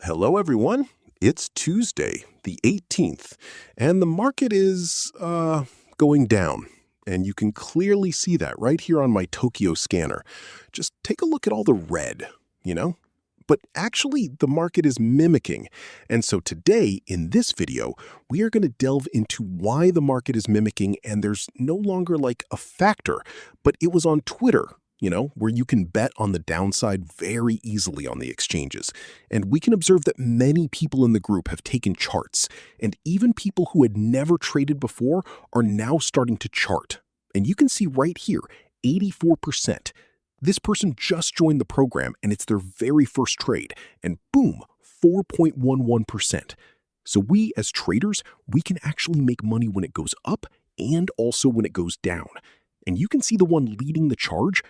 Hello, everyone. It's Tuesday, the 18th, and the market is going down. And you can clearly see that right here on my Tokyo scanner. Just take a look at all the red, you know? But actually, the market is mimicking. And so today, in this video, we are going to delve into why the market is mimicking, and there's no longer like a factor, but it was on Twitter, where you can bet on the downside very easily on the exchanges. And we can observe that many people in the group have taken charts, and even people who had never traded before are now starting to chart. And you can see right here, 84%. This person just joined the program and it's their very first trade, and boom, 4.11%. So we as traders, we can actually make money when it goes up and also when it goes down. And you can see the one leading the charge,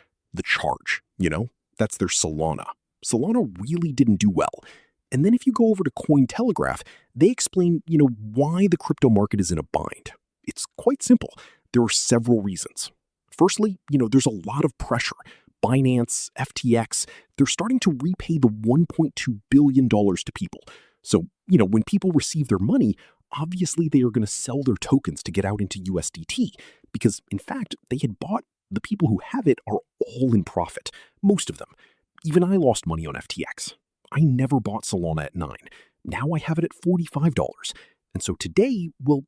that's their Solana. Solana really didn't do well. And then if you go over to Cointelegraph, they explain, why the crypto market is in a bind. It's quite simple. There are several reasons. Firstly, there's a lot of pressure. Binance, FTX, they're starting to repay the $1.2 billion to people. So, when people receive their money, obviously they are going to sell their tokens to get out into USDT because, in fact, they had bought. The people who have it are all in profit, most of them. Even I lost money on FTX. I never bought Solana at $9. Now I have it at $45. And so today, well,